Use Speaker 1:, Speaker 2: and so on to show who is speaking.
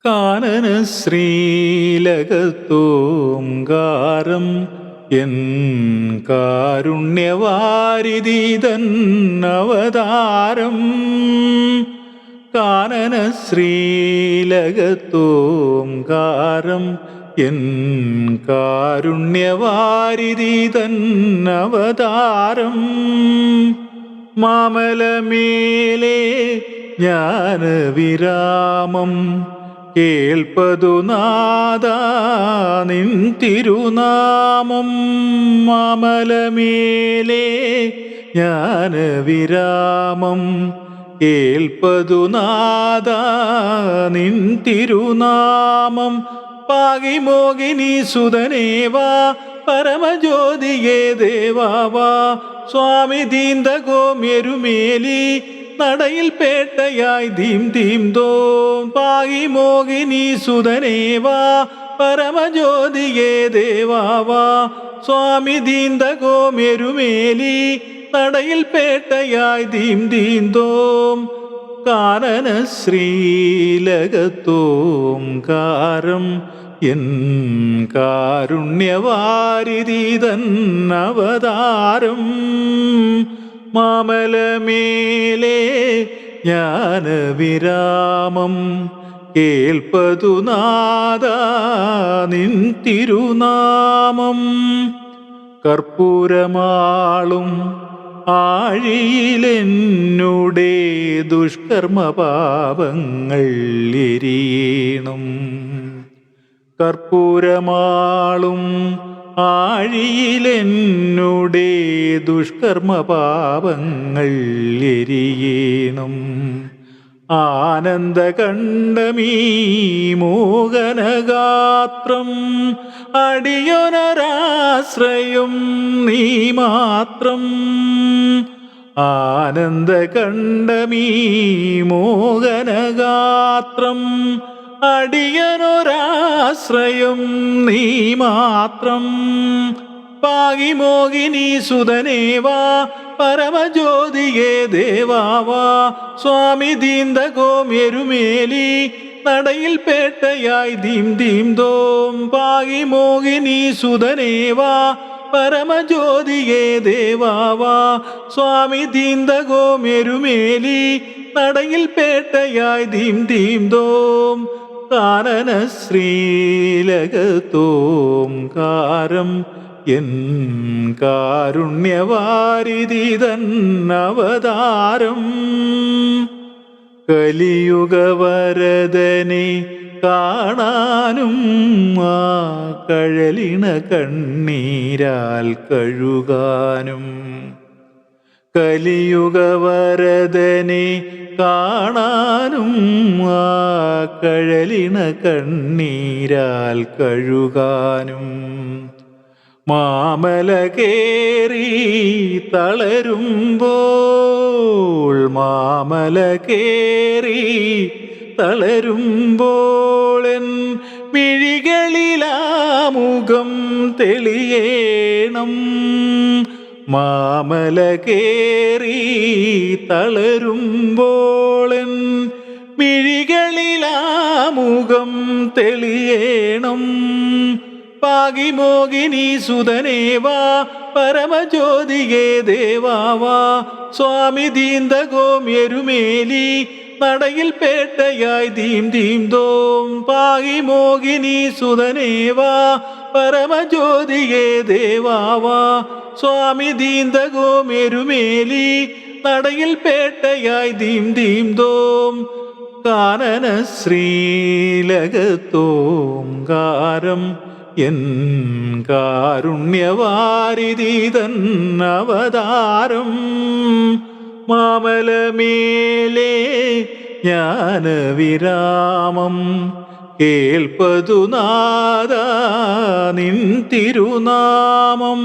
Speaker 1: കാനന ശ്രീലകത്തോംകാരം എൻ കാരുണ്യവാരിധിതൻ അവതാരം. കാനന ശ്രീലകത്തോംകാരം എൻ കാരുണ്യവാരിധിതൻ അവതാരം. മാമലമേലെ ജ്ഞാനവിരാമം കേൾപ്പതു നാദാ നിൻ തിരുനാമം. മാമലമേലെ ജ്ഞാനവിരാമം കേൾപ്പതു നാദാ നിൻ തിരുനാമം. പാകിമോഹിനി സുതനേവാ പരമജ്യോതിയേ ദേവാവാ. സ്വാമി ദീന്തകോമ്യരുമേലി നടയിൽ പേട്ടയായി ധീം ധീം തോം. പാകിമോഹിനി സുതനേവാ പരമജ്യോതിയേ ദേവാവാ. സ്വാമി ദീന്തകോമ്യരുമേലി നടയിൽ പേട്ടയായി ധീം ധീം തോം. കാനന ശ്രീലകത്തോംകാരം എൻ കാരുണ്യവാരിധിതൻ അവതാരം. മാമലമേലെ ജ്ഞാനവിരാമം കേൾപ്പതു നാദാ നിൻ തിരുനാമം. കർപ്പൂരമാളും ആഴിയിലെന്നുടെ ദുഷ്കർമ്മപാപങ്ങൾ എരിയണം. കർപ്പൂരമാളും ആഴിയിലെന്നുടെ ദുഷ്കർമ്മപാപങ്ങൾ എരിയണം. ആനന്ദകണ്ഡമീ മോഹനഗാത്രം അടിയൊനരാശ്രയം നീ മാത്രം. ആനന്ദകണ്ഡമീ മോഹനഗാത്രം അടിയനൊരാശ്രയം നീ മാത്രം. പാകിമോഹിനി സുതനേവാ പരമജ്യോതിയേ ദേവാവാ. സ്വാമി ദീന്തകോമ്യരുമേലി നടയിൽ പേട്ടയായി ധീം ധീം തോം. പാകിമോഹിനി സുതനേവാ പരമജ്യോതിയേ ദേവാവാ. സ്വാമി ദീന്തകോമ്യരുമേലി നടയിൽ പേട്ടയായി ധീം ധീം തോം. കാനന ശ്രീലകത്തോംകാരം എൻ കാരുണ്യവാരിധിതൻ അവതാരം. കലിയുഗവരദനെ കാണാനും ആ കഴലിണ കണ്ണീരാൽ കഴുകാനും. കലിയുഗവരദനെ കാണാനും ആ കഴലിണ കണ്ണീരാൽ കഴുകാനും. മാമല കേറി തളരുമ്പോൾ, മാമല കേറി തളരുമ്പോളൻ മിഴികളിലാമുഖം തെളിയേണം. മാമല കേറി തളരുമ്പോളൻ മിഴികളിലാമുഖം തെളിയേണം. പാകിമോഹിനി സുതനേവാ പരമജ്യോതിയേ ദേവാവാ. സ്വാമി ദീന്തകോമ്യരുമേലി നടയിൽ പേട്ടയായി ധീം ധീം തോം. പാകിമോഹിനി സുതനേവാ പരമജ്യോതിയേ ദേവാവാ. സ്വാമി ദീന്തകോമ്യരുമേലി നടയിൽ പേട്ടയായി ധീം ധീം തോം. കാനന ശ്രീലകത്തോംകാരം എൻ കാരുണ്യവാരിധിതൻ അവതാരം. മാമലമേലെ ജ്ഞാനവിരാമം കേൾപ്പതു നാദാ നിൻ തിരുനാമം.